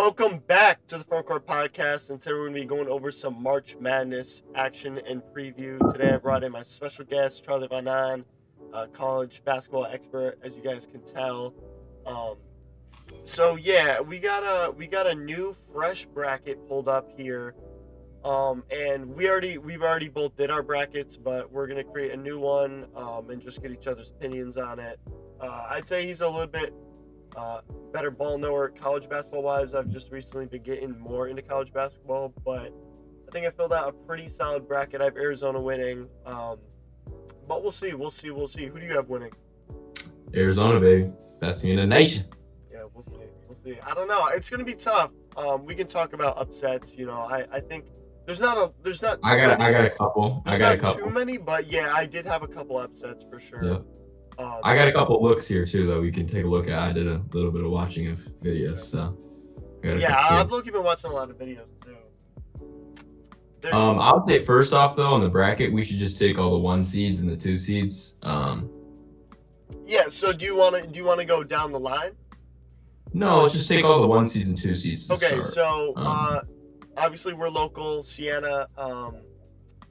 Welcome back to the Front Court Podcast, and today we're going to be going over some March Madness action and preview. Today I brought in my special guest, Charlie Van Naan, college basketball expert, as you guys can tell. We got a new fresh bracket pulled up here, and we've already both did our brackets, but we're gonna create a new one, and just get each other's opinions on it. I'd say he's a little bit better ball knower college basketball wise. I've just recently been getting more into college basketball, but I think I filled out a pretty solid bracket. I have Arizona winning, but we'll see. Who do you have winning? Arizona, baby, best team in the nation. Yeah, we'll see. I don't know. It's gonna be tough. We can talk about upsets. I think there's not. I got a couple. There's not too many, but yeah, I did have a couple upsets for sure. Yeah. I got a couple looks here too, though. We can take a look at. I did a little bit of watching of videos, so. I've been watching a lot of videos too. I would say first off, though, on the bracket, we should just take all the 1 seeds and the 2 seeds. Yeah. So do you want to go down the line? No, let's just take all the 1 seeds and 2 seeds. Okay. So obviously we're local, Siena.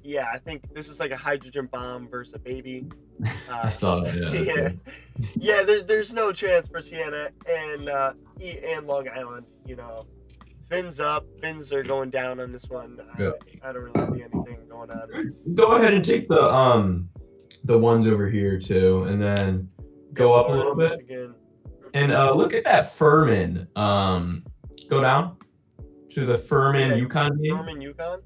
Yeah, I think this is like a hydrogen bomb versus a baby. I saw that. Yeah. There's no chance for Siena and Long Island. Fins up. Fins are going down on this one. I don't really see anything going on. Go ahead and take the ones over here too, and then go up a little bit. Michigan. And look at that Furman. Go down to the Furman UConn game. Furman UConn.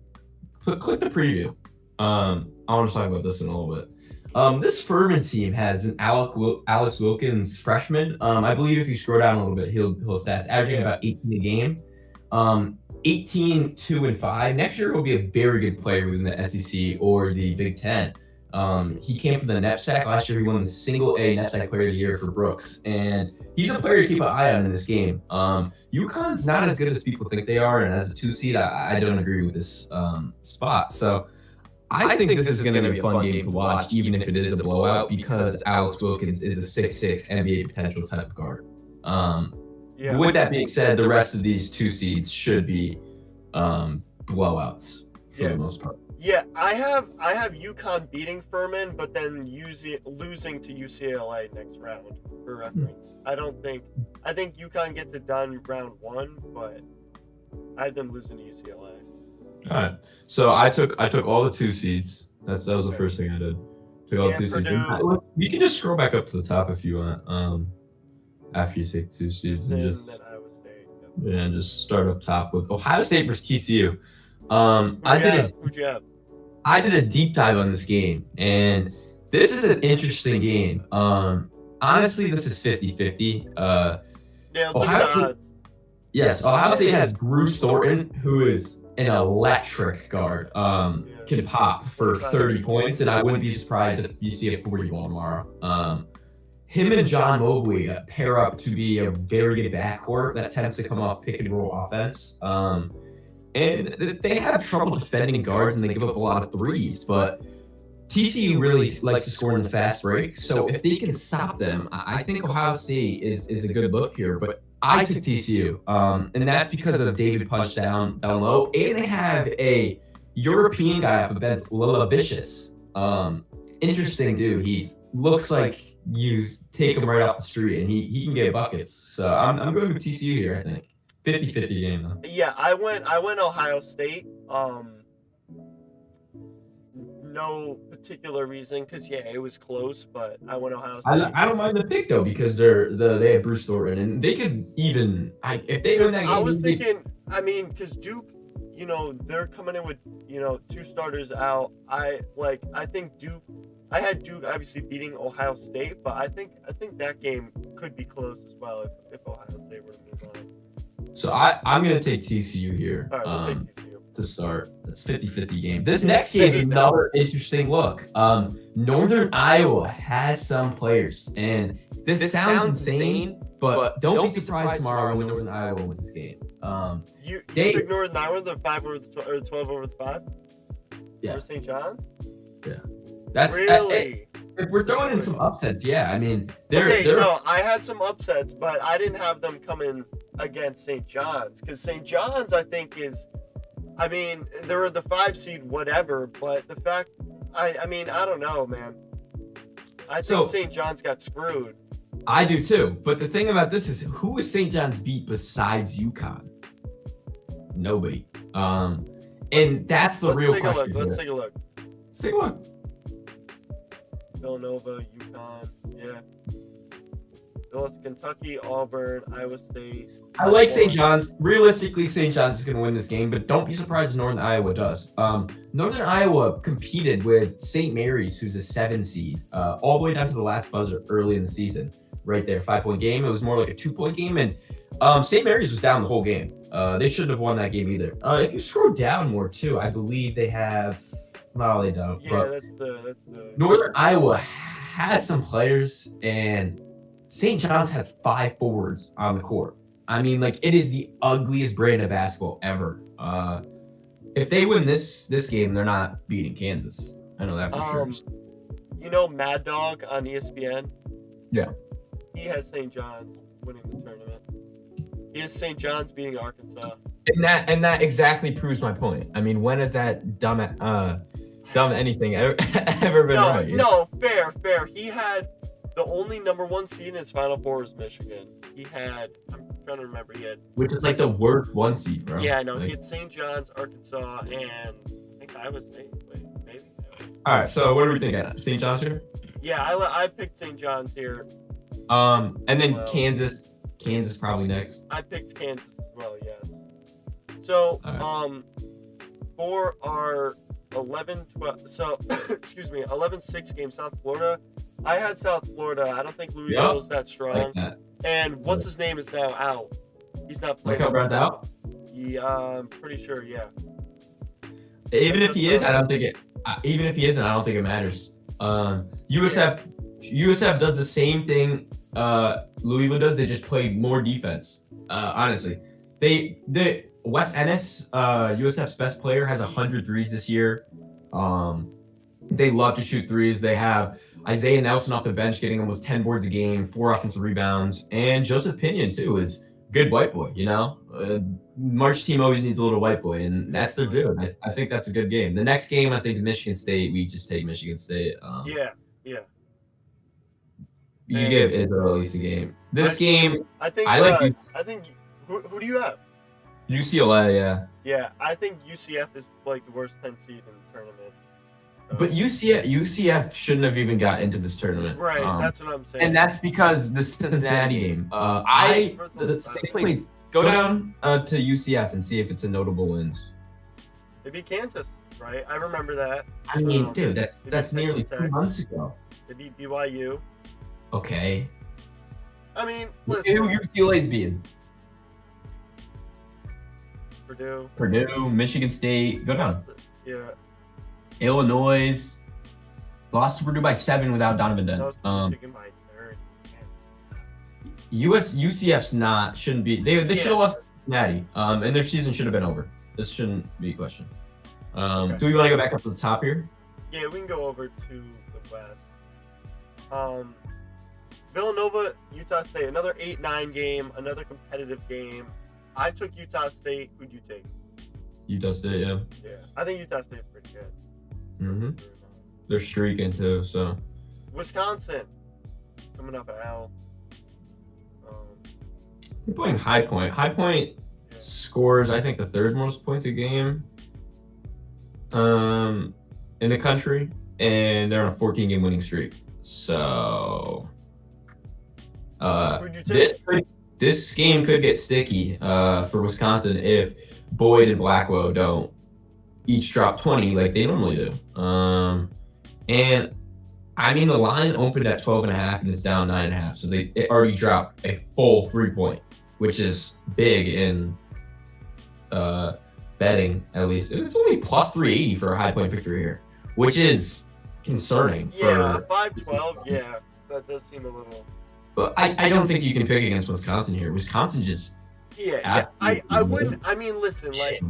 Click the preview. I want to talk about this in a little bit. This Furman team has an Alex Wilkins freshman. I believe if you scroll down a little bit, he'll stats averaging about 18 a game. 18, 2, and 5. Next year he'll be a very good player within the SEC or the Big Ten. He came from the NEPSAC. Last year he won the single A NEPSAC Player of the Year for Brooks, and he's a player to keep an eye on in this game. UConn's not as good as people think they are, and as a 2 seed, I don't agree with this spot. So I think this is going to be a fun game to watch, even if it is a blowout, because Alex Wilkins is a 6'6" NBA potential type of guard. With that being said, the rest of these 2 seeds should be blowouts for the most part. Yeah, I have UConn beating Furman, but then losing to UCLA next round for reference. I think UConn gets it done round 1, but I have them losing to UCLA. All right. So I took all the 2 seeds. That was the first thing I did. Took all the 2 seeds. You can just scroll back up to the top if you want. After you take 2 seeds and Iowa State. And just start up top with Ohio State versus TCU. Who'd you have? I did a deep dive on this game, and this is an interesting game. Honestly, this is 50-50. Ohio State has Bruce Thornton, who is an electric guard. Can pop for 30 points, and I wouldn't be surprised if you see a 40 ball tomorrow. Him and John Mobley pair up to be a very good backcourt that tends to come off pick and roll offense. And they have trouble defending guards, and they give up a lot of threes, but TCU really likes to score in the fast break. So if they can stop them, I think Ohio State is a good look here. But I took TCU, and that's because of David Punch down low, and they have a European guy off the bench, Lila Vicious. Interesting dude. He looks like you take him right off the street, and he can get buckets. So I'm going with TCU here, I think. 50-50 game, though. Yeah, I went Ohio State. No particular reason, because it was close, but I went Ohio State. I don't mind the pick though, because they have Bruce Thornton, and they could even if they win that game. I was thinking, because Duke, they're coming in with 2 starters out. I think Duke. I had Duke obviously beating Ohio State, but I think that game could be close as well if Ohio State were to move on. So I'm gonna take TCU here. All right, we'll take TCU. To start. It's 50-50 game. This next game is another interesting look. Northern Iowa has some players, and this sounds insane, but don't be surprised tomorrow when Northern Iowa wins this game. You think Northern Iowa the 5 over the 12 over the 5? Yeah. For St. John's? Yeah. That's really. If we're throwing in some upsets, I mean, no, I had some upsets, but I didn't have them coming against St. John's, because St. John's, I think, I mean, they're the 5 seed, whatever, but the fact, I mean, I don't know, man. I think St. John's got screwed. I do too. But the thing about this is, who is St. John's beat besides UConn? Nobody. And that's the real question. Let's take a look. Let's take a look. Villanova, UConn, yeah. Kentucky, Auburn, Iowa State. I like St. John's. Realistically, St. John's is going to win this game, but don't be surprised if Northern Iowa does. Northern Iowa competed with St. Mary's, who's a 7 seed, all the way down to the last buzzer early in the season. Right there, 5-point game. It was more like a 2-point game, and St. Mary's was down the whole game. They shouldn't have won that game either. If you scroll down more too, I believe they have. No, they don't. Yeah, but that's the. Northern Iowa has some players, and St. John's has 5 forwards on the court. I mean, like, it is the ugliest brand of basketball ever. If they win this game, they're not beating Kansas. I know that for sure. You know Mad Dog on ESPN? Yeah. He has St. John's winning the tournament. He has St. John's beating Arkansas. And that exactly proves my point. I mean, when has that dumb anything ever been right? No, fair. He had the only #1 seed in his Final Four was Michigan. I'm trying to remember, which is like the worst 1 seed, bro. Yeah, no, like, he had St. John's, Arkansas, and I think Iowa State. Wait, maybe. All right, so what do we think? St. John's here? Yeah, I picked St. John's here. And then Kansas probably next. I picked Kansas as well, yes. So, for our 11-6 game, South Florida, I had South Florida. I don't think Louisville's that strong. Like and what's his name is now out. He's not playing. Like how Brad's out? Yeah, I'm pretty sure, yeah. Even if he is, I don't think it. Even if he isn't, I don't think it matters. USF does the same thing Louisville does. They just play more defense. Honestly, Wes Ennis, USF's best player, has 100 threes this year. They love to shoot threes. They have Isaiah Nelson off the bench getting almost 10 boards a game, 4 offensive rebounds, and Joseph Pinion too is good white boy. You know, March team always needs a little white boy, and that's their dude. I think that's a good game. The next game, I think Michigan State. We just take Michigan State. Yeah. You give Israel at least a game. This game, I think. Who do you have? UCLA, yeah. Yeah, I think UCF is like the worst 10 seed in the tournament. But UCF shouldn't have even got into this tournament. Right, that's what I'm saying. And that's because the Cincinnati game. Go down to UCF and see if it's a notable wins. They beat Kansas, right? I remember that. I mean, dude, that's nearly 2 months ago. They beat BYU. Okay. I mean, listen. Who UCLA's beating? Purdue, Michigan State. Go down. Yeah. Illinois lost to Purdue by 7 without Donovan Dent. Michigan by 30. UCF's shouldn't be. They should have lost to Cincinnati. And their season should have been over. This shouldn't be a question. Okay. Do we want to go back up to the top here? Yeah, we can go over to the West. Villanova, Utah State, another 8-9 game, another competitive game. I took Utah State. Who'd you take? Utah State, yeah. Yeah, I think Utah State's pretty good. Mm-hmm. They're streaking too, so. Wisconsin, coming up at L. They're playing High Point. High Point scores, I think, the 3rd most points a game in the country, and they're on a 14-game winning streak. So, who'd you take? This game could get sticky for Wisconsin if Boyd and Blackwell don't each drop 20 like they normally do. And I mean, the line opened at 12.5 and it's down 9.5. So it already dropped a full 3-point, which is big in betting, at least. It's only plus 380 for a High Point victory here, which is concerning. Yeah, 5-12, yeah. That does seem a little... But I don't think you can pick against Wisconsin here. Wisconsin just... Yeah. I wouldn't... I mean, listen, like,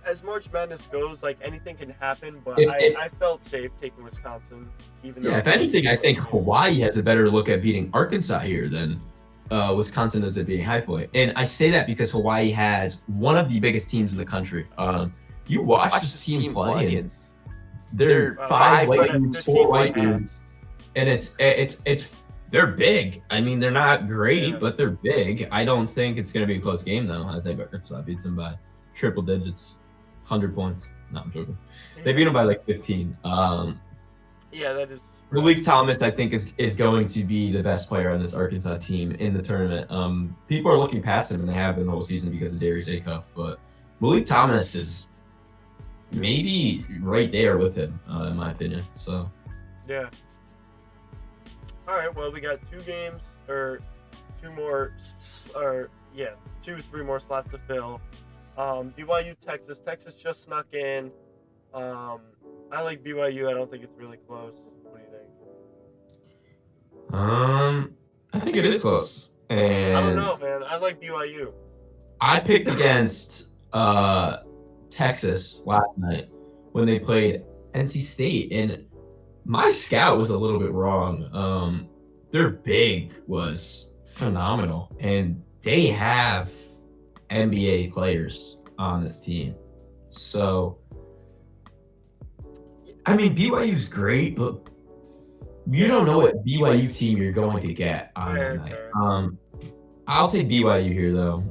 as March Madness goes, like, anything can happen, but I felt safe taking Wisconsin. Even though if anything, I think Hawaii has a better look at beating Arkansas here than Wisconsin as a being high point. And I say that because Hawaii has one of the biggest teams in the country. You watch this team play, and they're Wow. 5 white But dudes, 15 4 white and a half. dudes, and it's they're big. I mean, they're not great, Yeah. but they're big. I don't think it's going to be a close game, though. I think Arkansas beats them by triple digits, 100 points. No, I'm joking. They beat them by like 15. Yeah, that is. Malik Thomas, I think, is going to be the best player on this Arkansas team in the tournament. People are looking past him, and they have been the whole season because of Darius Acuff. But Malik Thomas is maybe right there with him, in my opinion. So Yeah. All right. Well, we got 2 games or 2 more, or yeah, 3 more slots to fill. BYU, Texas. Texas just snuck in. I like BYU. I don't think it's really close. What do you think? I think it is close. And I don't know, man. I like BYU. I picked against Texas last night when they played NC State, and my scout was a little bit wrong. Their big was phenomenal, and they have NBA players on this team. So, I mean, BYU's great, but you don't know what BYU team you're going to get on that night. I'll take BYU here, though.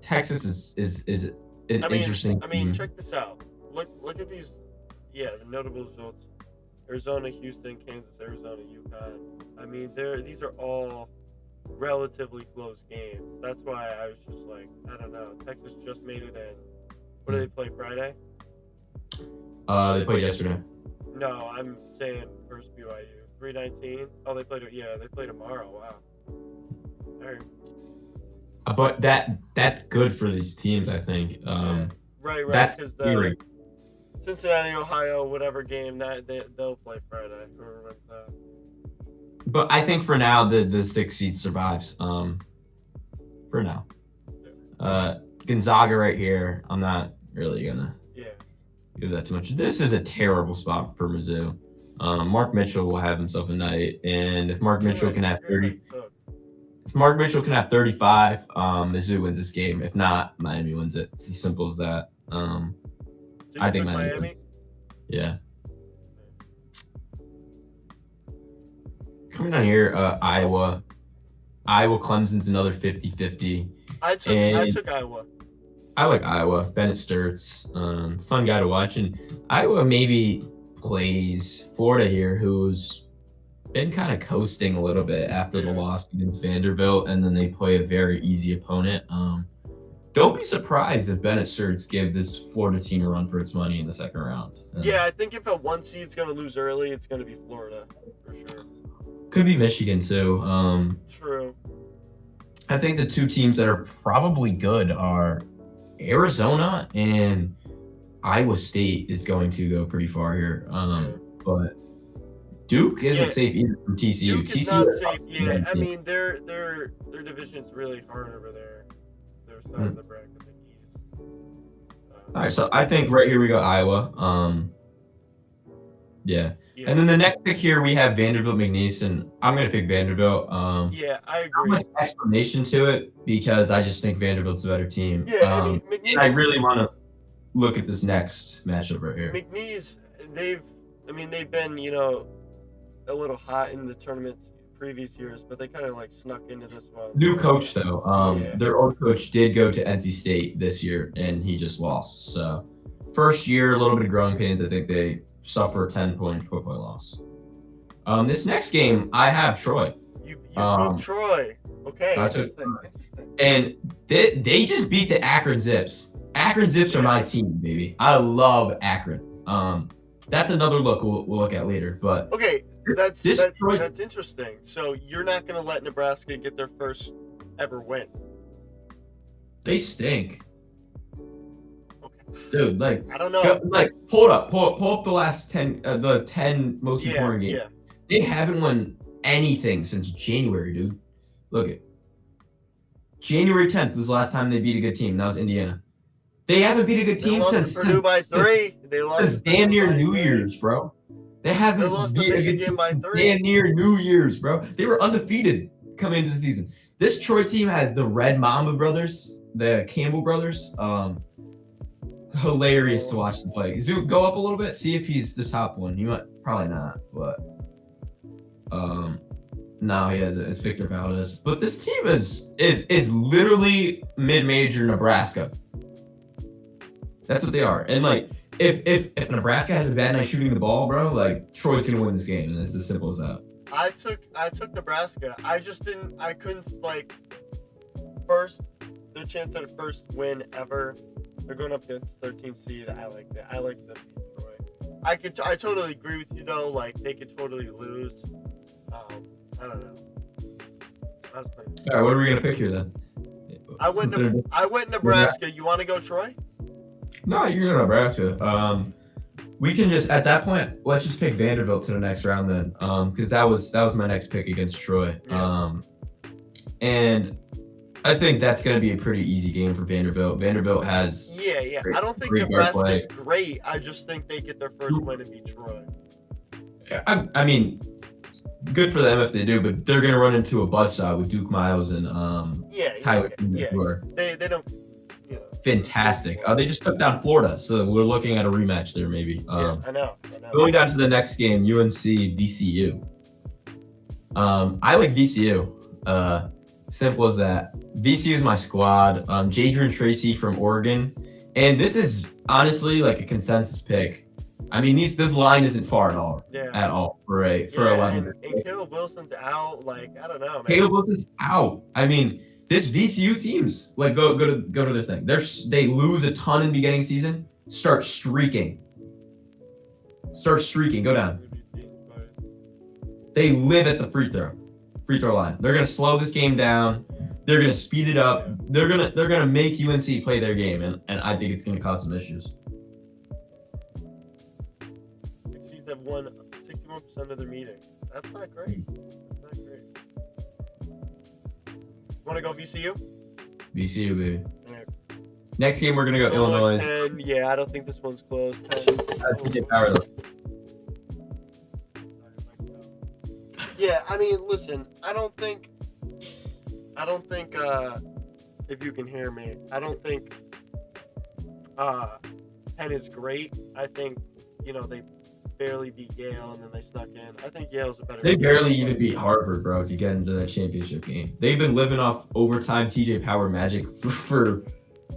Texas is an interesting. I mean, team. check this out. Look at these. Yeah, the notable results: Arizona, Houston, Kansas, Arizona, UConn. I mean, these are all relatively close games. That's why I was just like, I don't know. Texas just made it in. What do they play Friday? They played yesterday. No, I'm saying first BYU. 319. Oh, they play tomorrow. Wow. All right. But that's good for these teams, I think. Right. That's Because theory. Cincinnati, Ohio, whatever game that they'll play Friday. Whoever wins that. But I think for now the 6 seed survives. For now. Gonzaga right here. I'm not really gonna give that too much. This is a terrible spot for Mizzou. Mark Mitchell will have himself a night, and if Mark Mitchell can have 30, if Mark Mitchell can have 35, Mizzou wins this game. If not, Miami wins it. It's as simple as that. I think Miami wins. Yeah. Coming down here, Iowa. Clemson's another 50-50. I took Iowa. I like Iowa. Bennett Sturts, fun guy to watch. And Iowa maybe plays Florida here, who's been kind of coasting a little bit after the loss against Vanderbilt, and then they play a very easy opponent. Don't be surprised if Bennett Sturts give this Florida team a run for its money in the second round. Yeah, I think if a 1 seed's going to lose early, it's going to be Florida, for sure. Could be Michigan, too. True. I think the 2 teams that are probably good are Arizona and Iowa State is going to go pretty far here. But Duke isn't safe either from TCU. Duke is not safe. Yeah, I mean their division's really hard over there. Their side of the bracket, the East. All right, so I think right here we go Iowa. Yeah. And then the next pick here we have Vanderbilt McNeese, and I'm gonna pick Vanderbilt. Yeah, I Not agree. much explanation to it because I just think Vanderbilt's a better team. Yeah, I mean McNeese. And I really want to look at this next matchup right here. McNeese, they've been, a little hot in the tournaments previous years, but they kind of like snuck into this one. New coach though. Their old coach did go to NC State this year, and he just lost. So first year, a little bit of growing pains. I think they suffer a 10-point loss. This next game, I have Troy. You took Troy. Okay. I took Troy. And they just beat the Akron Zips. Akron Zips are my team, baby. I love Akron. That's another look we'll look at later. But okay, that's interesting. So you're not gonna let Nebraska get their first ever win? They stink. Okay. Dude, like I don't know. Pull up the last 10, the 10 most important games. Yeah. They haven't won anything since January, dude. Look at January 10th was the last time they beat a good team. That was Indiana. They haven't beat a good team since Purdue by 3. They lost. Since damn near New Year's, bro. They haven't lost beat to a good Michigan team by since 3. damn near New Year's, bro. They were undefeated coming into the season. This Troy team has the Red Mamba brothers, the Campbell brothers. Hilarious to watch them play. Zook, go up a little bit, see if he's the top one. He might, probably not, but no, he has it. It's Victor Valdez. But this team is literally mid-major Nebraska. That's what they are. And like, if Nebraska has a bad night shooting the ball, bro, like Troy's gonna win this game, and it's as simple as that. I took Nebraska. I couldn't like their chance at a first win ever. They're going up against 13th seed. I like that. I like them beat Troy. I totally agree with you though. Like they could totally lose. I don't know. All right, what are we gonna pick here then? I went Nebraska. You want to go Troy? No, you're going Nebraska. We can just at that point, let's just pick Vanderbilt to the next round then, because that was my next pick against Troy. Yeah. And I think that's going to be a pretty easy game for Vanderbilt. Vanderbilt has Great, I don't think Nebraska's great. I just think they get their first win and beat Troy. I mean, good for them if they do, but they're going to run into a buzzsaw with Duke Miles and Tyler. They don't. Fantastic. They just took down Florida, so we're looking at a rematch there maybe. I know. Going down to the next game, UNC VCU. I like VCU. Simple as that. VCU is my squad. Jadrian Tracy from Oregon, and this is honestly like a consensus pick. I mean, this line isn't far at all. At all, right? For 11. And Caleb Wilson's out. Like I don't know, man. Caleb Wilson's out. I mean, this VCU team's like go to their thing. They lose a ton in the beginning season. Start streaking. Go down. They live at the free throw line. They're gonna slow this game down. They're gonna speed it up. They're gonna make UNC play their game, and I think it's gonna cause some issues. Teams have won 61% of their meetings. That's not great. Want to go VCU? VCU, baby. Right. Next game, we're going to go Illinois. And I don't think this one's close. Yeah, I mean, listen, I don't think, if you can hear me, I don't think Penn is great. I think, they barely beat Yale and then they snuck in. I think Yale's a better They barely even beat Harvard, bro, to get into that championship game. They've been living off overtime TJ Power magic for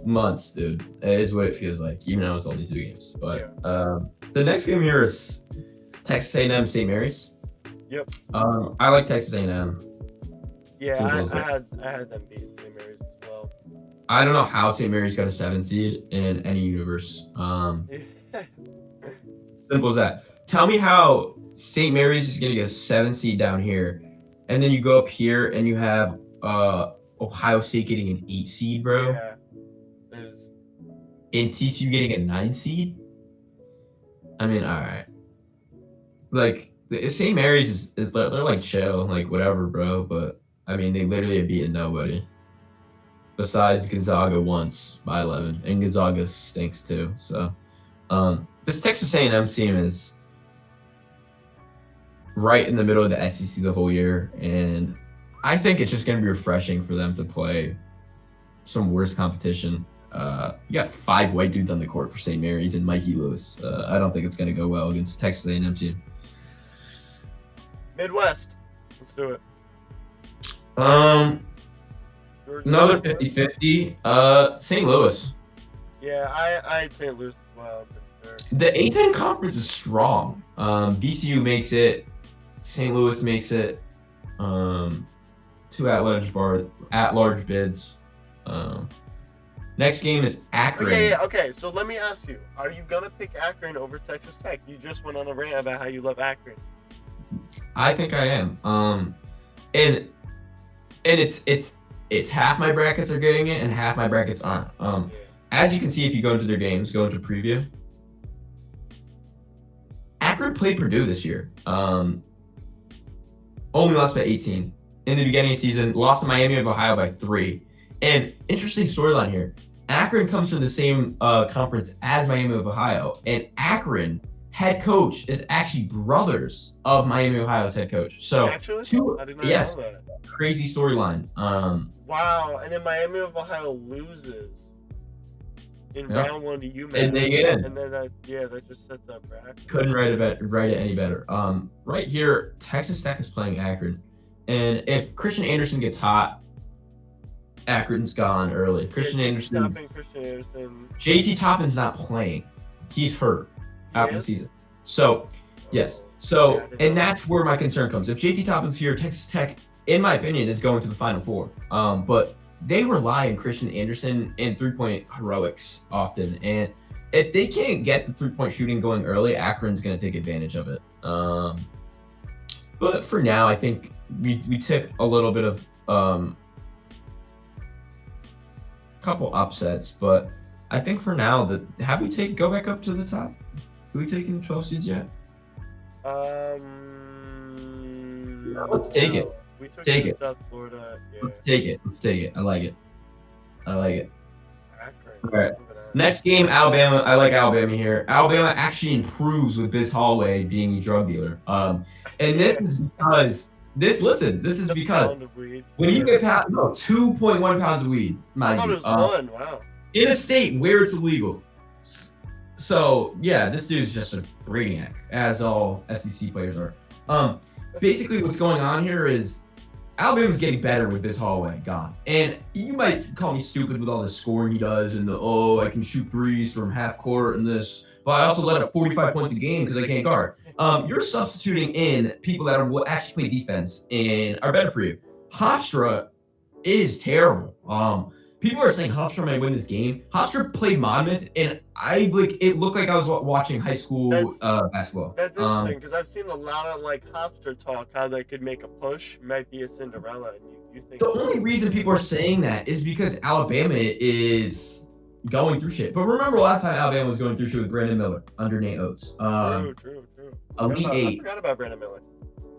months, dude. It is what it feels like, even though it's only 2 games. But the next game here is Texas A&M St. Mary's. Yep. I like Texas A&M. Yeah, I had them beat St. Mary's as well. I don't know how St. Mary's got a 7 seed in any universe. Simple as that. Tell me how St. Mary's is going to get a 7 seed down here, and then you go up here and you have Ohio State getting an 8 seed, bro. Yeah. And TCU getting a 9 seed. I mean, all right. Like St. Mary's is they're like chill, like whatever, bro. But I mean, they literally have beaten nobody besides Gonzaga once by 11, and Gonzaga stinks too. So, this Texas A&M team is right in the middle of the SEC the whole year, and I think it's just going to be refreshing for them to play some worse competition. You got 5 white dudes on the court for St. Mary's and Mikey Lewis. I don't think it's going to go well against the Texas A&M team. Midwest. Let's do it. Another 50-50. St. Louis. Yeah, I had St. Louis as well. The A-10 conference is strong. BCU makes it. St. Louis makes it. 2 at-large bids. Next game is Akron. Okay, so let me ask you: are you gonna pick Akron over Texas Tech? You just went on a rant about how you love Akron. I think I am. And it's half my brackets are getting it and half my brackets aren't. As you can see if you go into their games, go into preview. Akron played Purdue this year. Only lost by 18. In the beginning of the season, lost to Miami of Ohio by 3. And interesting storyline here. Akron comes from the same conference as Miami of Ohio, and Akron head coach is actually brothers of Miami, Ohio's head coach. So Actually, I did not yes, know that. crazy storyline. Wow, and then Miami of Ohio loses in round 1 to UMass, and they get in. And then that just sets up bracket. Couldn't write it any better. Right here, Texas Tech is playing Akron, and if Christian Anderson gets hot, Akron's gone early. Christian Anderson. JT Toppin's not playing. He's hurt after the season. So, yes. So, and that's where my concern comes. If JT Toppin's here, Texas Tech, in my opinion, is going to the Final Four. But they rely on Christian Anderson and three-point heroics often. And if they can't get the three-point shooting going early, Akron's going to take advantage of it. But for now, I think we took a little bit of couple upsets, but I think for now have we go back up to the top? Have we taken 12 seeds yet? Let's take it. Let's take it. South Florida. Yeah. Let's take it. I like it. Akron. All right. Next game, Alabama. I like Alabama here. Alabama actually improves with Biz Hallway being a drug dealer. And this is because when you get 2.1 pounds of weed, mind you, wow. in a state where it's illegal. So yeah, this dude's just a brainiac, as all SEC players are. Basically, what's going on here is Alabama's getting better with this hallway gone. And you might call me stupid with all the scoring he does and I can shoot threes from half court and this, but I also let up 45 points a game because I can't guard. You're substituting in people that will actually play defense and are better for you. Hofstra is terrible. People are saying Hofstra might win this game. Hofstra played Monmouth, and it looked like I was watching high school basketball. That's interesting because I've seen a lot of Hofstra talk how they could make a push, might be a Cinderella. And you think the only reason people are saying that is because Alabama is going through shit. But remember last time Alabama was going through shit with Brandon Miller under Nate Oates. True. Elite Eight. I forgot about Brandon Miller.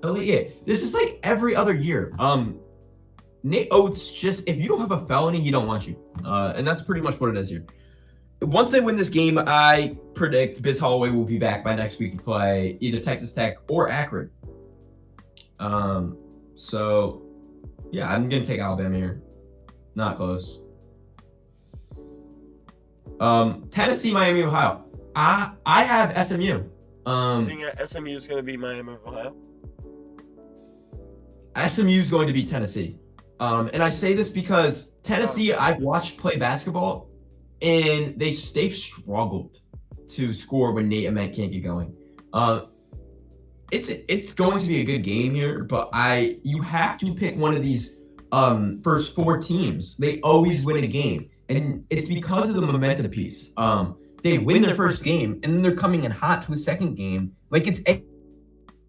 Elite Eight. This is like every other year. Nate Oates if you don't have a felony, he don't want you. And that's pretty much what it is here. Once they win this game, I predict Biz Hallway will be back by next week to play either Texas Tech or Akron. So yeah, I'm gonna take Alabama here. Not close. Tennessee, Miami, Ohio. I have SMU. You think SMU is gonna be Miami, Ohio? SMU is going to beat Tennessee. And I say this because Tennessee, I've watched play basketball, and they've struggled to score when Nate Ament can't get going. It's going to be a good game here, but you have to pick one of these first 4 teams. They always win a game, and it's because of the momentum piece. They win their first game, and then they're coming in hot to a second game, like it's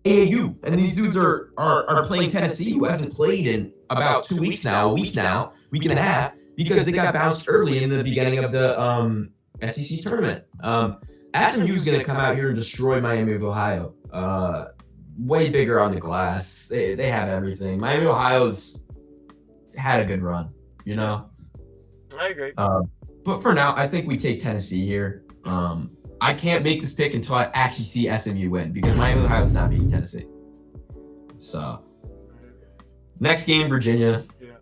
AAU, and these dudes are playing Tennessee, who hasn't played in about 2 weeks now, week and a half, because they got bounced early in the beginning of the SEC tournament. SMU is going to come out here and destroy Miami of Ohio. Way bigger on the glass. They have everything. Miami of Ohio's had a good run, you know? I agree. But for now, I think we take Tennessee here. I can't make this pick until I actually see SMU win because Miami of Ohio is not beating Tennessee. So, next game, Virginia. Yeah.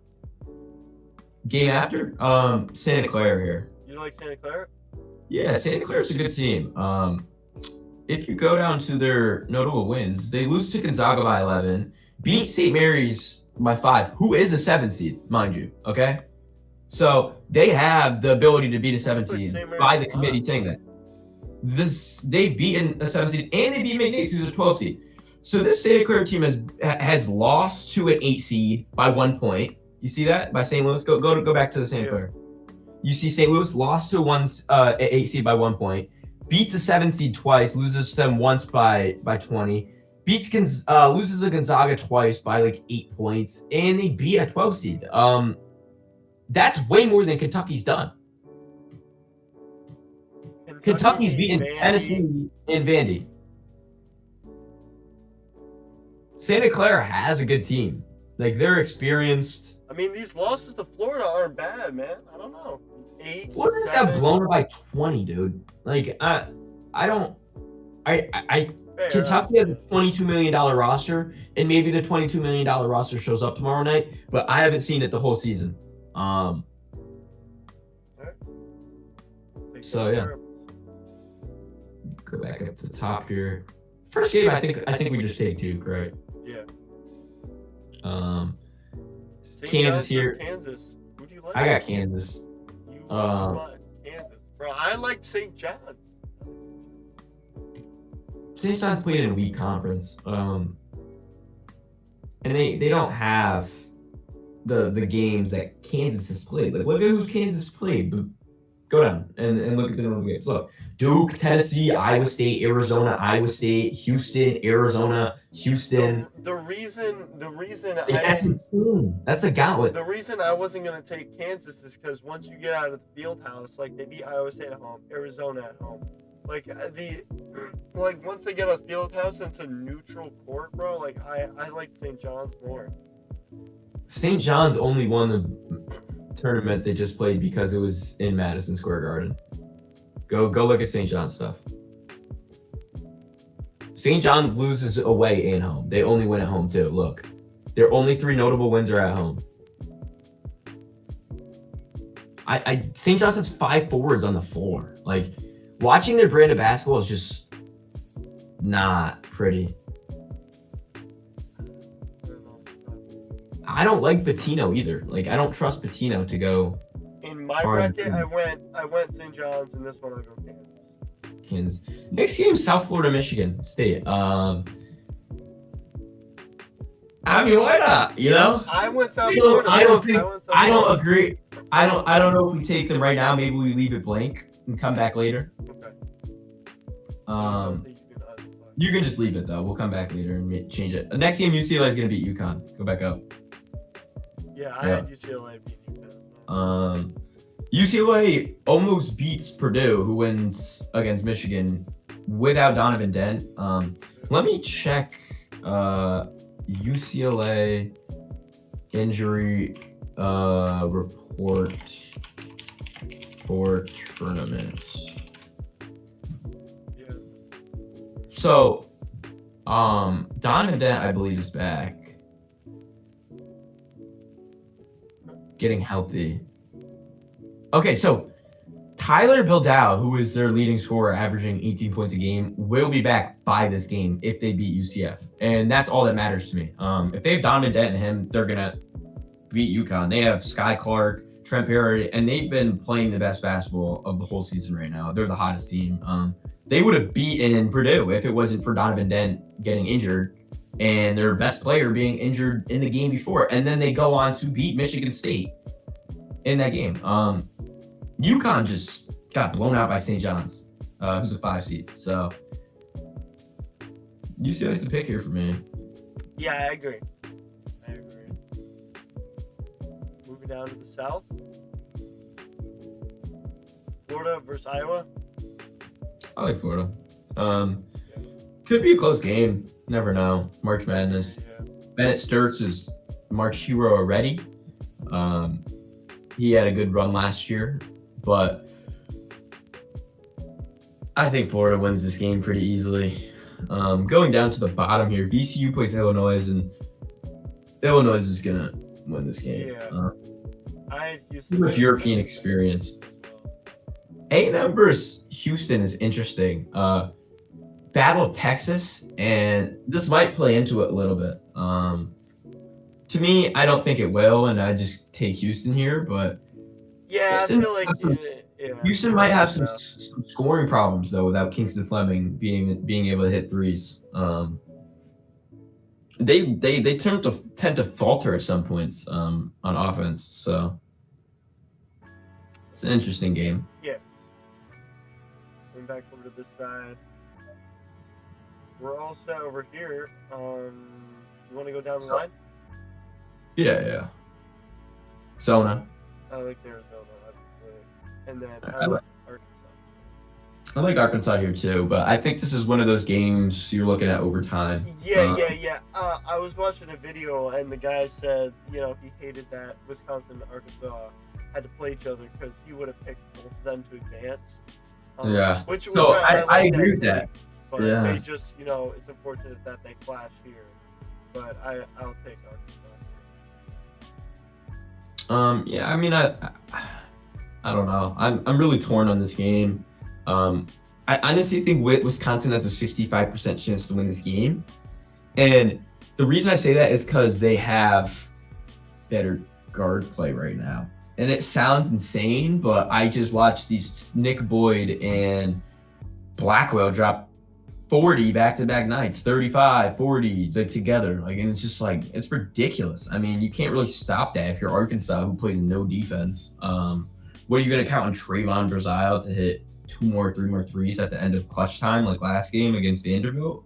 Game after, Santa Clara here. You like Santa Clara? Yeah, Santa Clara's a good team. If you go down to their notable wins, they lose to Gonzaga by 11, beat St. Mary's by 5, who is a 7 seed, mind you, okay? So they have the ability to beat a 7 seed by the committee saying that. They've beaten a 7 seed, and they beat McNeese, who's a 12 seed. So this Santa Clara team has lost to an 8 seed by 1 point. You see that? By St. Louis? Go back to the Santa Clara. You see St. Louis lost to an 8 seed by 1 point, beats a 7 seed twice, loses to them once by 20, loses to Gonzaga twice by 8 points, and they beat a 12 seed. That's way more than Kentucky's done. Kentucky's beaten Tennessee and Vandy. Santa Clara has a good team. They're experienced. I mean, these losses to Florida aren't bad, man. I don't know. 8, Florida got blown by 20, dude. I don't. I Fair, Kentucky has a $22 million roster, and maybe the $22 million roster shows up tomorrow night, but I haven't seen it the whole season. So yeah, go back up to the top here. First game, I think we just take Duke, right? Yeah. Kansas here. Kansas. Who do you like? I got Kansas. You like Kansas, bro. I like St. John's. St. John's played in a weak conference, and they don't have the games that Kansas has played. Like, look at who Kansas played. But go down and look at the normal games. Look, Duke, Tennessee, Iowa State, Arizona, Iowa State, Houston, Arizona, Houston. The reason That's insane. That's the gauntlet. The reason I wasn't gonna take Kansas is because once you get out of the field house, like they beat Iowa State at home, Arizona at home. Like once they get a field house and it's a neutral court, bro. Like I like St. John's more. St. John's only won the tournament they just played because it was in Madison Square Garden. Go look at St. John's stuff. St. John's loses away and home. They only win at home too. Look, their only 3 notable wins are at home. St. John's has 5 forwards on the floor. Like, watching their brand of basketball is just not pretty. I don't like Pitino either. Like, I don't trust Pitino to go. In my bracket, I went St. John's, and this one I go Kansas. Next game, South Florida, Michigan State. I mean, why not? You know? I went South Florida. I don't agree. I don't know if we take them right now. Maybe we leave it blank and come back later. Okay. You can just leave it though. We'll come back later and change it. The next game, UCLA is gonna beat UConn. Go back up. Yeah, I had UCLA beat UConn. UCLA almost beats Purdue, who wins against Michigan without Donovan Dent. Let me check UCLA injury report for tournaments. Yeah. So, Donovan Dent, I believe, is back. Getting healthy. Okay, so Tyler Bildow, who is their leading scorer, averaging 18 points a game, will be back by this game if they beat UCF. And that's all that matters to me. If they have Donovan Dent and him, they're going to beat UConn. They have Sky Clark, Trent Perry, and they've been playing the best basketball of the whole season right now. They're the hottest team. They would have beaten Purdue if it wasn't for Donovan Dent getting injured and their best player being injured in the game before. And then they go on to beat Michigan State in that game. UConn just got blown out by St. John's, who's a 5 seed. So UCLA's the pick here for me. Yeah, I agree. Moving down to the South. Florida versus Iowa. I like Florida. Could be a close game. Never know. March Madness. Yeah. Bennett Sturts is March hero already. He had a good run last year, but I think Florida wins this game pretty easily. Going down to the bottom here, VCU plays Illinois, and Illinois is going to win this game. Yeah. Too much European experience. A&M versus Houston is interesting. Battle of Texas, and this might play into it a little bit. To me, I don't think it will, and I just take Houston here. But yeah, Houston, I feel like Houston might have some scoring problems though without Kingston Fleming being able to hit threes. They tend to falter at some points on offense. So it's an interesting game. Yeah. Going back over to this side. We're all set over here. You want to go down the line? Yeah. Sona. I like Arizona, obviously. And then I like Arkansas. I like Arkansas here too, but I think this is one of those games you're looking at over time. Yeah. I was watching a video, and the guy said, he hated that Wisconsin and Arkansas had to play each other because he would have picked both of them to advance. Yeah. Which so I like agree with that. but Yeah. they just, it's unfortunate that they clash here. But I'll take Arkansas. Yeah, I mean, I don't know. I'm really torn on this game. I honestly think Wisconsin has a 65% chance to win this game, and the reason I say that is because they have better guard play right now. And it sounds insane, but I just watched these Nick Boyd and Blackwell drop 40 back-to-back nights, 35, 40 together. And it's just it's ridiculous. I mean, you can't really stop that if you're Arkansas, who plays no defense. What are you going to count on Trayvon Brazile to hit 3 more threes at the end of clutch time, like last game against Vanderbilt?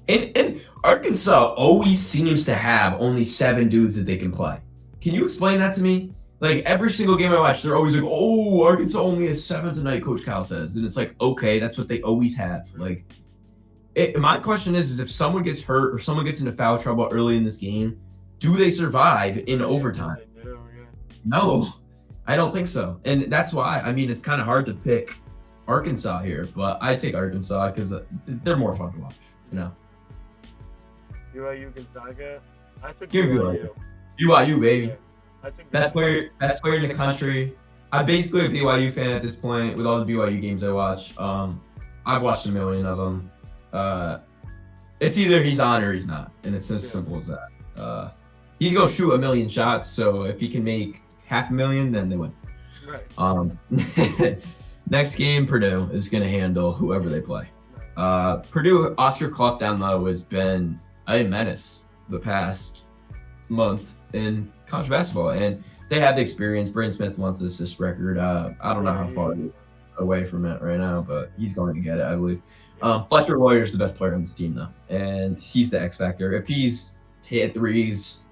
And Arkansas always seems to have only 7 dudes that they can play. Can you explain that to me? Every single game I watch, they're always like, "Oh, Arkansas only has 7 tonight," Coach Cal says. And it's okay, that's what they always have. My question is if someone gets hurt or someone gets into foul trouble early in this game, do they survive in overtime? No, I don't think so. And that's why, it's kind of hard to pick Arkansas here, but I take Arkansas because they're more fun to watch, BYU Gonzaga. I took Give me BYU. BYU, baby. Yeah, I took Best player in the country. I'm basically a BYU fan at this point with all the BYU games I watch. I've watched a million of them. It's either he's on or he's not, and it's as simple as that. He's gonna shoot a million shots, so if he can make 500,000, then they win. Right. Next game, Purdue is gonna handle whoever they play. Purdue, Oscar Clough down low has been a menace the past month in college basketball, and they have the experience. Braden Smith wants the assist record. I don't know how far away from it right now, but he's going to get it, I believe. Fletcher Loyer is the best player on this team, though, and he's the X factor. If he's hit threes,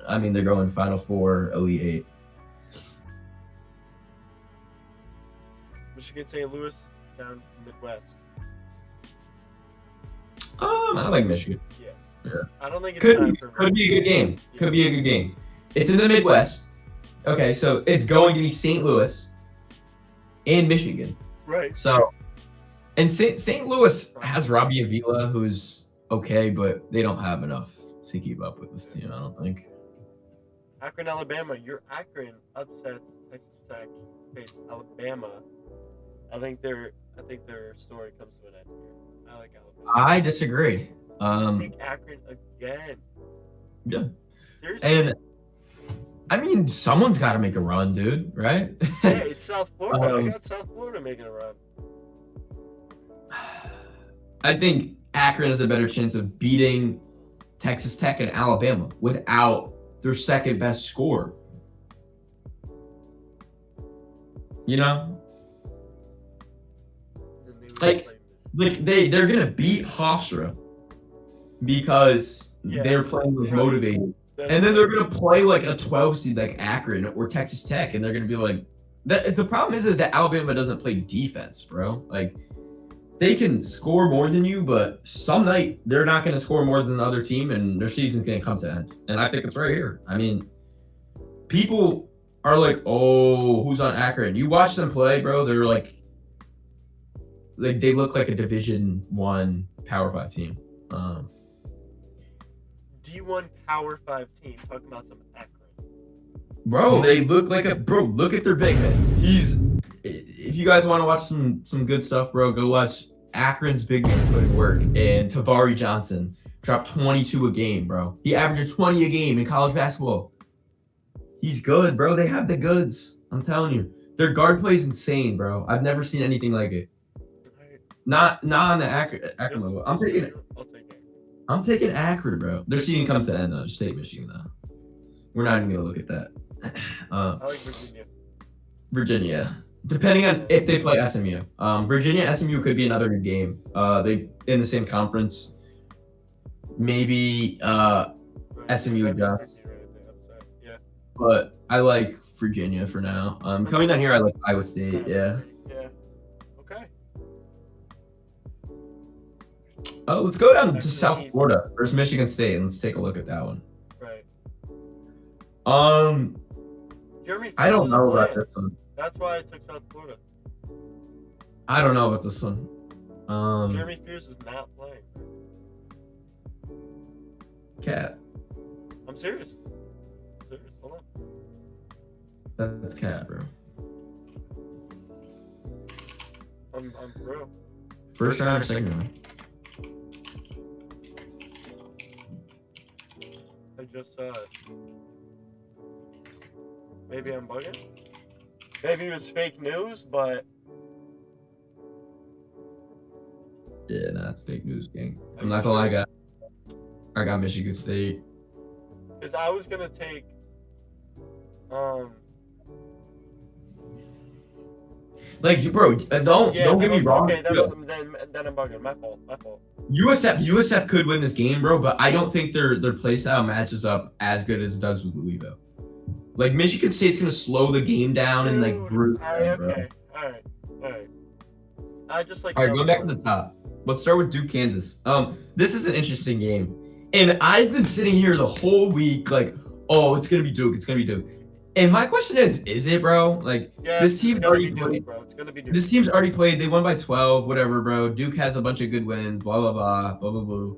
they're going Final Four, Elite Eight. Michigan St. Louis down Midwest. I like Michigan. Yeah. I don't think it's time for could be a good game. Could be a good game. It's in the Midwest. Okay, so it's going to be St. Louis and Michigan. Right. So, and St. Louis has Robbie Avila, who's okay, but they don't have enough to keep up with this team, I don't think. Akron, Alabama. Your Akron upsets Texas Tech, faced Alabama. I think their story comes to an end here. I like Alabama. I disagree. Take Akron again. Yeah. Seriously. And someone's got to make a run, dude, right? Yeah, it's South Florida. I got South Florida making a run. I think Akron has a better chance of beating Texas Tech and Alabama without their second best scorer. They're gonna beat Hofstra because they're playing motivated. And then they're going to play a 12 seed like Akron or Texas Tech, and they're going to be the problem is that Alabama doesn't play defense, bro. They can score more than you, but some night they're not going to score more than the other team, and their season's going to come to an end. And I think it's right here. People are oh, who's on Akron? You watch them play, bro. They're they look like a Division I Power 5 team. D1 Power 5 team. Talking about some Akron. Bro, they look like look at their big man. If you guys want to watch some good stuff, bro, go watch Akron's big man put in work. And Tavari Johnson dropped 22 a game, bro. He averages 20 a game in college basketball. He's good, bro. They have the goods. I'm telling you. Their guard play is insane, bro. I've never seen anything like it. Not on the Akron level. I'll take it. I'm taking Akron, bro. Their season comes to an end, though. Just take Michigan, though. We're not even going to look at that. I like Virginia. Virginia. Depending on if they play SMU. Virginia, SMU could be another good game. They in the same conference. Maybe SMU adjusts. Yeah. But I like Virginia for now. Coming down here, I like Iowa State, yeah. Yeah. Okay. Oh, let's go down to South Florida versus Michigan State, and let's take a look at that one. Right. Jeremy I don't know about playing. this one. That's why I took South Florida. I don't know about this one. Jeremy Fears is not playing. Cat. I'm serious. Hold That's Cat, bro. on. I'm for real. First round or second round? I just saw it. Maybe I'm bugging. Maybe it was fake news, but Yeah, nah, it's fake news, gang. I'm not gonna lie, I got Michigan State. because I was gonna take Like, bro, don't get me wrong. Okay, then I'm bugging. My fault. USF could win this game, bro, but I don't think their play style matches up as good as it does with Louisville. Like, Michigan State's gonna slow the game down and like brute. Okay, all right. I just like. All right, go back to the top. Let's start with Duke, Kansas. This is an interesting game, and I've been sitting here the whole week like, oh, it's gonna be Duke. It's gonna be Duke. And my question is it, bro? Like, this team's already played. It's gonna be Duke. This team's already played. They won by 12, whatever, bro. Duke has a bunch of good wins, blah, blah, blah, blah, blah, blah.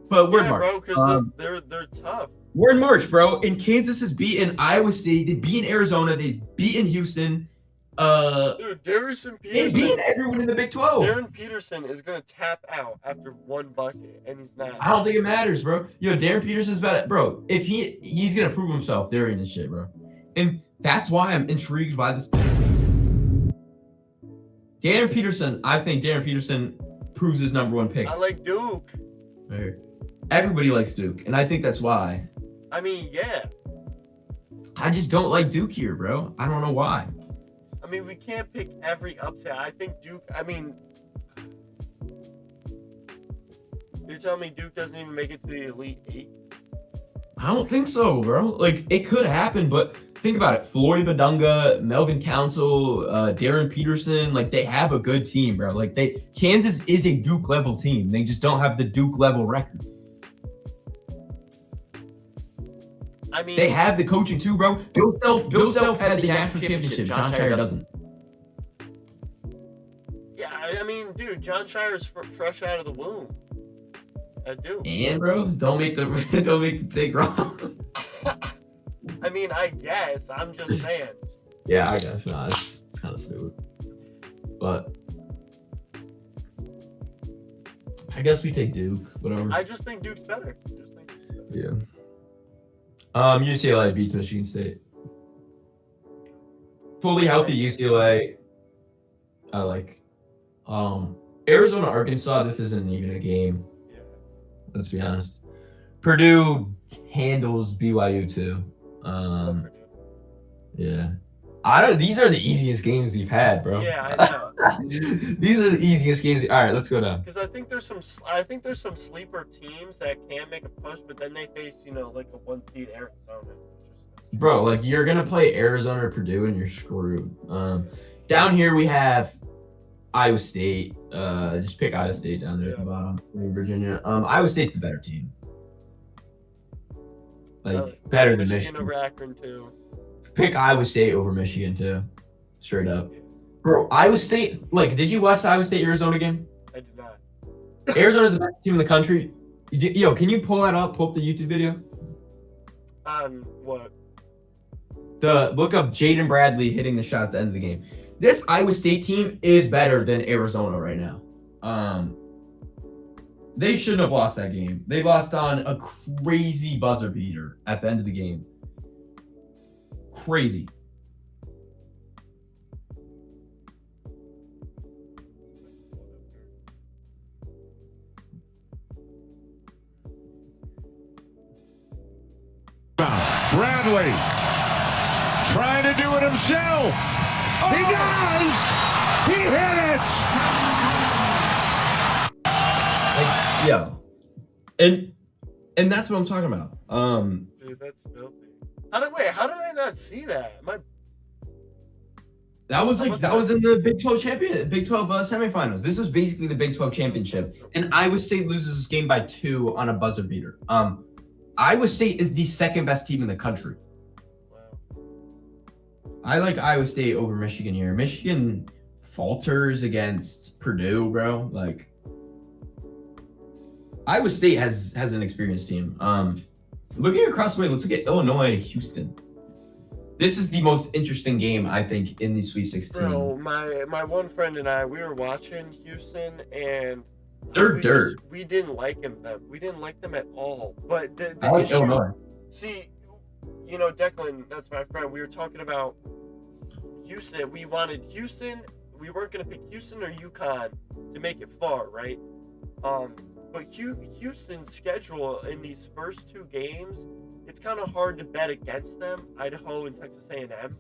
But we're in March. Bro, because they're tough. We're in March, bro. And Kansas has beaten Iowa State. They've beaten Arizona. They've beaten Houston. Dude, Darrison Peterson. They've beaten everyone in the Big 12. Darren Peterson is going to tap out after one bucket, and he's not. I don't think it matters, bro. Yo, Darren Peterson's about it. Bro, if he's going to prove himself during this shit, bro. And that's why I'm intrigued by this. Darren Peterson, I think Darren Peterson proves his #1 pick. I like Duke. Everybody likes Duke, and I think that's why. I mean, yeah. I just don't like Duke here, bro. I don't know why. I mean, we can't pick every upset. I think Duke, I mean, you're telling me Duke doesn't even make it to the Elite Eight? I don't think so, bro. Like, it could happen, but think about it. Floyd Badunga, Melvin Council, Darren Peterson, like, they have a good team, bro. Like, Kansas is a Duke level team. They just don't have the Duke level record. I mean, they have the coaching too, bro. Bill Self has a national championship. John Shire doesn't. Yeah, I mean, dude, John Shire's fresh out of the womb. I do. And bro, don't make the take wrong. I mean, I guess. I'm just saying. Yeah, I guess. Nah, it's kind of stupid. But I guess we take Duke. Whatever. I just think Duke's better. Yeah. UCLA beats Michigan State. Fully healthy UCLA. I like. Arizona, Arkansas. This isn't even a game. Yeah. Let's be honest. Purdue handles BYU too. Yeah. These are the easiest games we've had, bro. Yeah, I know. These are the easiest games. All right, let's go down. Because I think there's some sleeper teams that can make a push, but then they face, like a 1-seed Arizona. Bro, like, you're gonna play Arizona or Purdue and you're screwed. Down here we have Iowa State. Just pick Iowa State down there at the bottom. Virginia. Iowa State's the better team. Better than Michigan. Over Akron too. Pick Iowa State over Michigan too. Straight up. Bro, Iowa State, did you watch the Iowa State Arizona game? I did not. Arizona's the best team in the country. Yo, can you pull that up? Pull up the YouTube video? On what? Look up Jaden Bradley hitting the shot at the end of the game. This Iowa State team is better than Arizona right now. They shouldn't have lost that game. They lost on a crazy buzzer beater at the end of the game. Crazy. Bradley trying to do it himself. Oh! He does. He hit it. And that's what I'm talking about. Dude, that's filthy. How did I not see that? That was in the Big 12 semifinals. This was basically the Big 12 championship. And Iowa State loses this game by 2 on a buzzer beater. Iowa State is the second best team in the country. Wow. I like Iowa State over Michigan here. Michigan falters against Purdue, bro. Like, Iowa State has an experienced team. Looking across the way, let's look at Illinois, Houston. This is the most interesting game, I think, in the Sweet 16. Bro, my one friend and I, we were watching Houston, and They're dirt. We didn't like them. We didn't like them at all. But the I like issue, Illinois. see, you know, Declan, that's my friend. We were talking about Houston. We wanted Houston. We weren't going to pick Houston or UConn to make it far, right? But Houston's schedule in these first two games, it's kind of hard to bet against them, Idaho and Texas A&M.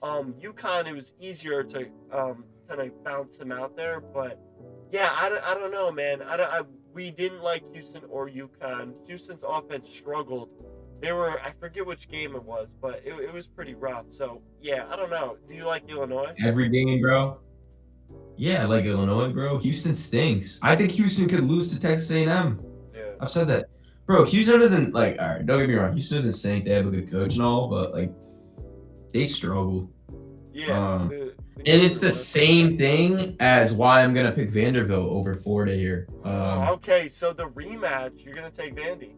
UConn, it was easier to kind of bounce them out there, but yeah, I don't know, man. We didn't like Houston or UConn. Houston's offense struggled. I forget which game it was, but it was pretty rough. So yeah, I don't know. Do you like Illinois? Every game, bro. Yeah, I like Illinois, bro. Houston stinks. I think Houston could lose to Texas A&M. Yeah. I've said that. Bro, Houston doesn't, like, all right, don't get me wrong. Houston doesn't stink. They have a good coach and all, but, like, they struggle. Yeah. And it's the same thing as why I'm going to pick Vanderbilt over Florida here. Okay, so the rematch, you're going to take Vandy.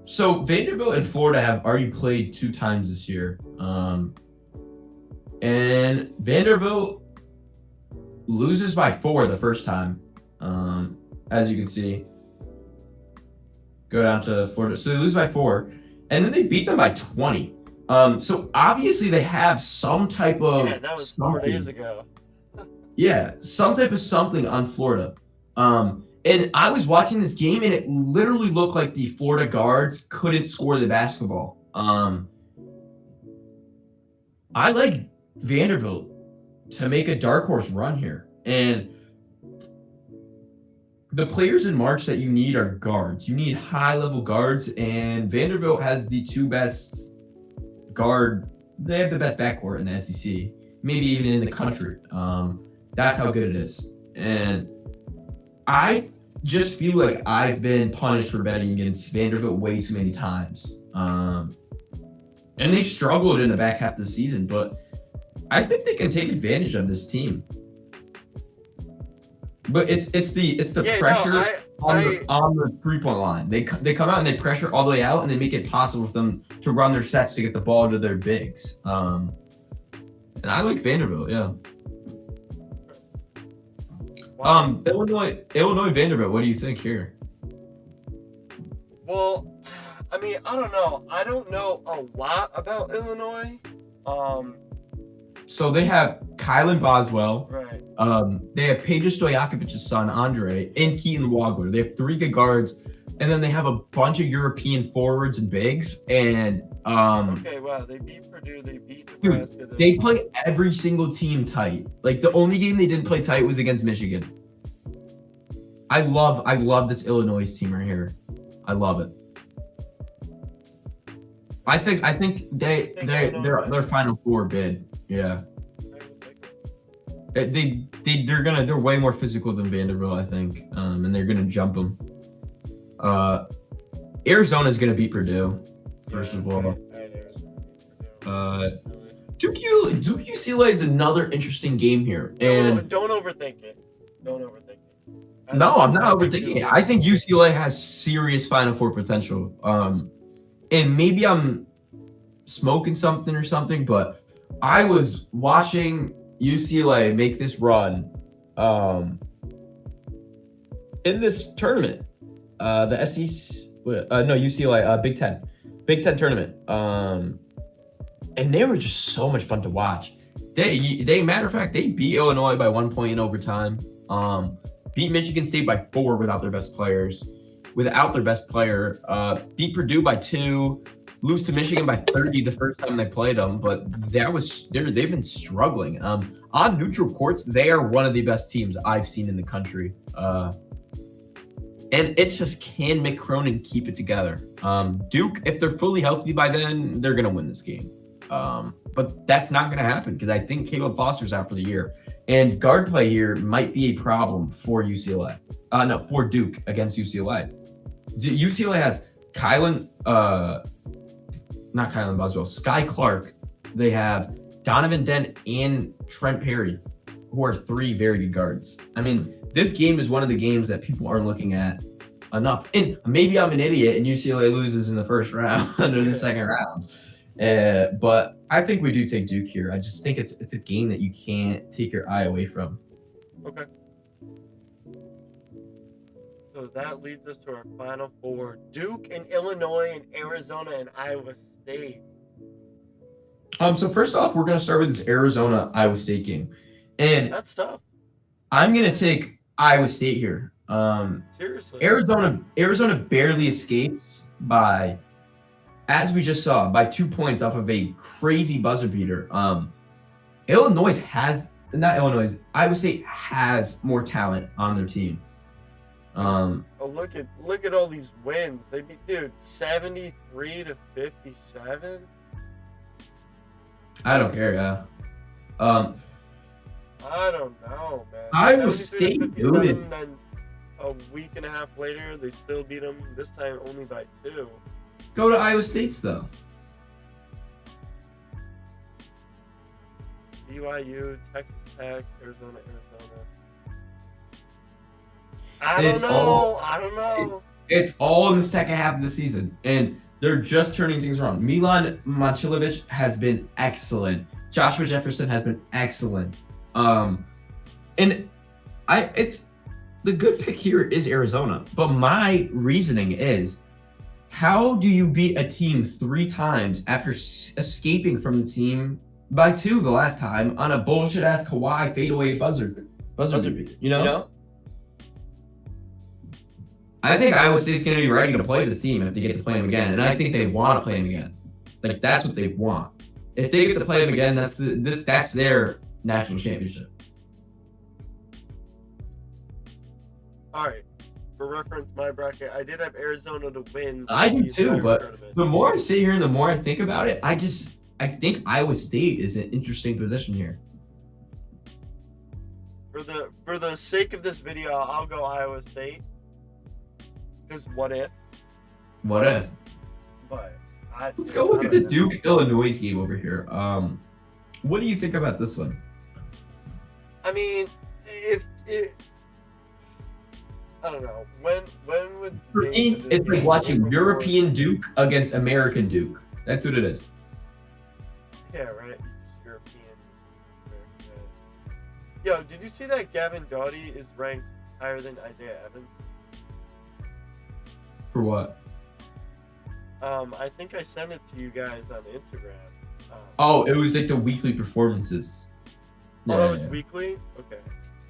So Vanderbilt and Florida have already played 2 times this year. And Vanderbilt loses by 4 the first time, as you can see. Go down to Florida. So they lose by 4, and then they beat them by 20. So obviously they have some type of Yeah, that was 4 days ago. Yeah, some type of something on Florida. And I was watching this game, and it literally looked like the Florida guards couldn't score the basketball. I like Vanderbilt to make a dark horse run here. And the players in March that you need are guards. You need high-level guards, and Vanderbilt has the 2 best guard. They have the best backcourt in the SEC, maybe even in the country. That's how good it is. And I just feel like I've been punished for betting against Vanderbilt way too many times. And they've struggled in the back half of the season, but I think they can take advantage of this team. But it's the pressure on the 3-point line. They come out and they pressure all the way out, and they make it possible for them to run their sets to get the ball to their bigs. And I like Vanderbilt, yeah. Illinois, Vanderbilt. What do you think here? Well, I mean, I don't know. I don't know a lot about Illinois. So they have Kylan Boswell. Right. They have Peja Stojakovic's son, Andre, and Keaton Wagler. They have 3 good guards, and then they have a bunch of European forwards and bigs. And Okay, wow, they beat Purdue, they beat Nebraska. dude, they play every single team tight. Like, the only game they didn't play tight was against Michigan. I love this Illinois team right here. I love it. I think their Final Four bid. Yeah. They're way more physical than Vanderbilt, I think, and they're gonna jump them. Arizona's gonna beat Purdue, first of all. Duke UCLA is another interesting game here, and don't overthink it. Don't overthink it. No, I'm not overthinking it. I think UCLA has serious Final Four potential. And maybe I'm smoking something or something, but I was watching UCLA make this run in this tournament. The SEC, UCLA, Big Ten tournament. And they were just so much fun to watch. They matter of fact, they beat Illinois by 1 point in overtime. Beat Michigan State by 4 without their best players. Beat Purdue by 2, lose to Michigan by 30 the first time they played them, but they've been struggling. On neutral courts, they are one of the best teams I've seen in the country. And it's just, can Mick Cronin keep it together? Duke, if they're fully healthy by then, they're gonna win this game. But that's not gonna happen because I think Caleb Foster's out for the year. And guard play here might be a problem for UCLA. For Duke against UCLA. UCLA has not Kylan Boswell, Sky Clark. They have Donovan Dent and Trent Perry. who are three very good guards. I mean, this game is one of the games that people aren't looking at enough. And maybe I'm an idiot and UCLA loses in the first round or the second round. But I think we do take Duke here. I just think it's a game that you can't take your eye away from. Okay. So that leads us to our final four: Duke and Illinois and Arizona and Iowa State. So first off, we're gonna start with this Arizona Iowa State game, and That's tough. I'm gonna take Iowa State here. Seriously. Arizona barely escapes by, as we just saw, by 2 points off of a crazy buzzer beater. Iowa State has more talent on their team. Oh, look at all these wins. They beat 73-57. I don't care, yeah. I don't know, man. Iowa State, dude, is- and then a week and a half later, they still beat them. This time only by 2. Go to Iowa State's though. BYU, Texas Tech, Arizona. It's all- I don't know. It's all in the second half of the season, and they're just turning things around. Milan Momcilovic has been excellent. Joshua Jefferson has been excellent. It's the good pick here is Arizona. But my reasoning is, how do you beat a team 3 times after escaping from the team by 2 the last time on a bullshit ass Kawhi fadeaway buzzer beat? You know? I think Iowa State's going to be ready to play this team if they get to play him again, and I think they want to play him again. Like, that's what they want. If they get to play him again, that's their national championship. All right. For reference, my bracket, I did have Arizona to win. I do the too, entire but tournament. the more I sit here and the more I think about it, I think Iowa State is an interesting position here. For the sake of this video, I'll go Iowa State. Because what if? What if? But Let's go look at the Duke Illinois game over here. What do you think about this one? I mean, I don't know. When would For me, it's like watching European Duke against American Duke. That's what it is. Yeah, right. European. Yo, did you see that Gavin Doughty is ranked higher than Isaiah Evans? For what? I think I sent it to you guys on Instagram. Oh, it was like the weekly performances. That was weekly? Okay.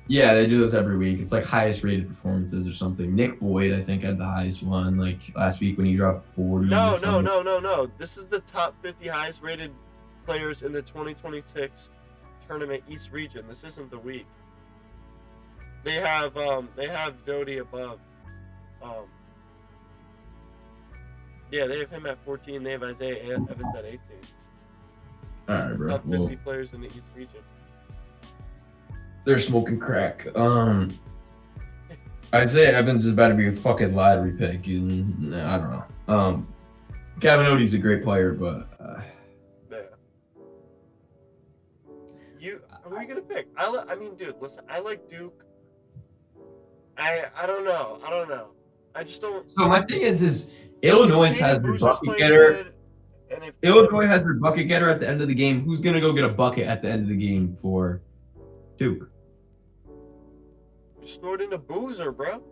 Yeah, they do those every week. It's like highest rated performances or something. Nick Boyd, I think, had the highest one like last week when he dropped 40. No. or something. No. This is the top 50 highest rated players in the 2026 tournament East region. This isn't the week. They have Doughty above. Yeah, they have him at 14. They have Isaiah Evans at 18. All right, bro. Top 50 Well, players in the East region. they're smoking crack. Isaiah Evans is about to be a fucking lottery pick. I don't know. Gavin Doughty's a great player, but Yeah. Who are you gonna pick? I mean, dude, listen. I like Duke. I don't know. I just don't. so my thing is Illinois has their Who's bucket playing getter. good, and if Illinois has their bucket getter at the end of the game. Who's gonna go get a bucket at the end of the game for Duke? just throw it into Boozer, bro.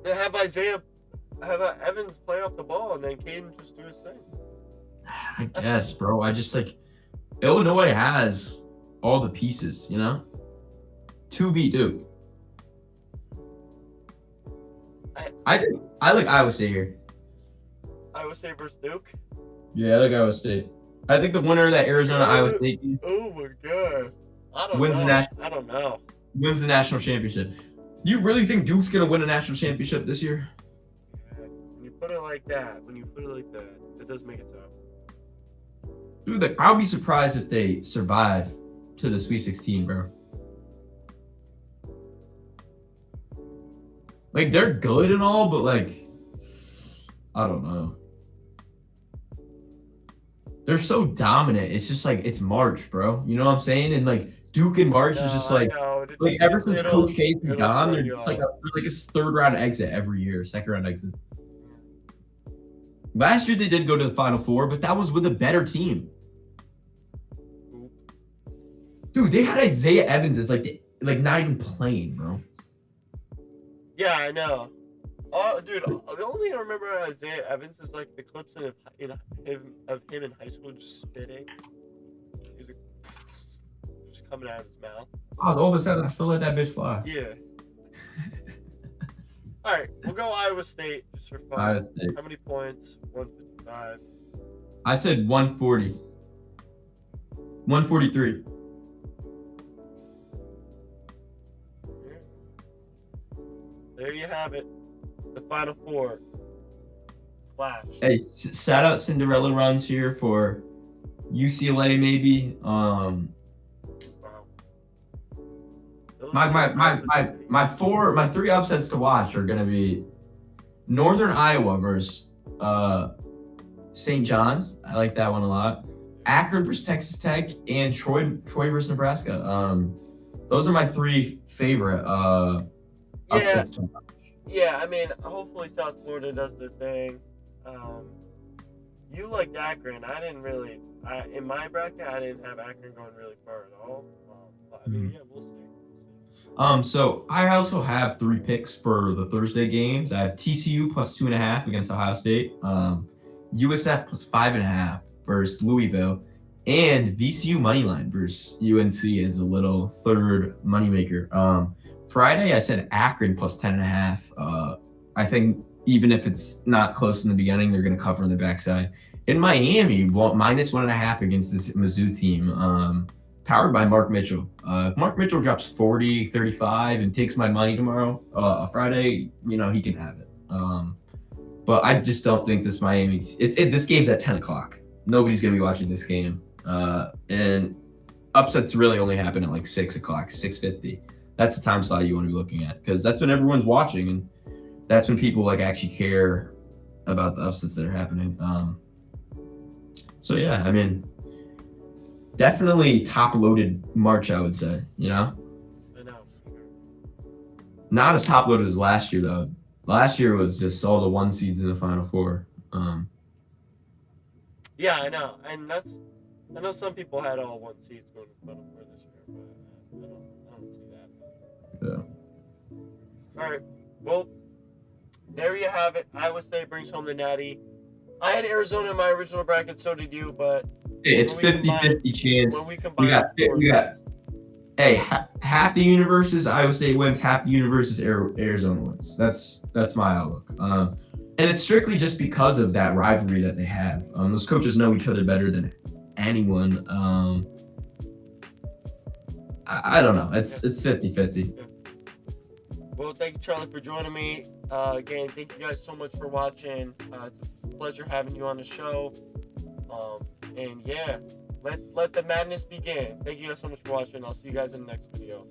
They have Evans play off the ball, and then Caden just do his thing. I guess, bro. I just like Illinois has all the pieces, you know, to beat Duke. I like Iowa State here. Iowa State versus Duke. Yeah, I like Iowa State. I think the winner of that Arizona Iowa State game Oh my god. I don't Wins know. the national- I don't know. wins the national championship. You really think Duke's gonna win a national championship this year? When you put it like that, it does make it tough. Dude, like, I'll be surprised if they survive to the Sweet 16, bro. Like, they're good and all, but like, I don't know. They're so dominant. It's just like it's March, bro. You know what I'm saying? And like Duke and March is just like ever since Coach K's been gone, they're just like a third round exit every year, second round exit. Last year they did go to the Final Four, but that was with a better team. Dude, they had Isaiah Evans as like not even playing, bro. Yeah, I know. Oh, dude, the only thing I remember Isaiah Evans is like the clips of him in high school just spitting. He's like, just coming out of his mouth. Oh, all of a sudden I still let that bitch fly. Yeah. All right, we'll go Iowa State just for fun. Iowa State. How many points? 155. I said 140. 143. There you have it. The Final Four. Clash. Hey, shout out Cinderella runs here for UCLA maybe. Wow. My three upsets to watch are gonna be Northern Iowa versus St. John's. I like that one a lot. Akron versus Texas Tech and Troy versus Nebraska. Those are my three favorite upsets to watch. Yeah, I mean, hopefully South Florida does their thing. You liked Akron. I didn't really. In my bracket, I didn't have Akron going really far at all. I mean, yeah, we'll see. So I also have 3 picks for the Thursday games. I have TCU plus 2.5 against Ohio State, USF plus 5.5 versus Louisville, and VCU moneyline versus UNC as a little third moneymaker. Friday, I said Akron plus 10.5. I think even if it's not close in the beginning, they're going to cover on the backside. In Miami, minus 1.5 against this Mizzou team, powered by Mark Mitchell. If Mark Mitchell drops 40, 35 and takes my money tomorrow, Friday, he can have it. But I just don't think this Miami, this game's at 10 o'clock. Nobody's going to be watching this game. And upsets really only happen at like 6 o'clock, 6:50. That's the time slot you want to be looking at because that's when everyone's watching and that's when people like actually care about the upsets that are happening. So yeah, I mean, definitely top-loaded March, I would say. I know. Not as top-loaded as last year though. Last year was just all the 1 seeds in the Final Four. Yeah, I know, and I know some people had all 1 seeds going to the Final Four this year, but I don't see that. Yeah. All right. Well, there you have it. Iowa State brings home the natty. I had Arizona in my original bracket, so did you, but it's 50-50 chance. When we combine, we got half the universe is Iowa State wins, half the universe is Arizona wins. That's my outlook. And it's strictly just because of that rivalry that they have. Those coaches know each other better than anyone. I don't know. It's 50-50. Well, thank you, Charlie, for joining me. Again, thank you guys so much for watching. It's a pleasure having you on the show. And yeah, let the madness begin. Thank you guys so much for watching. I'll see you guys in the next video.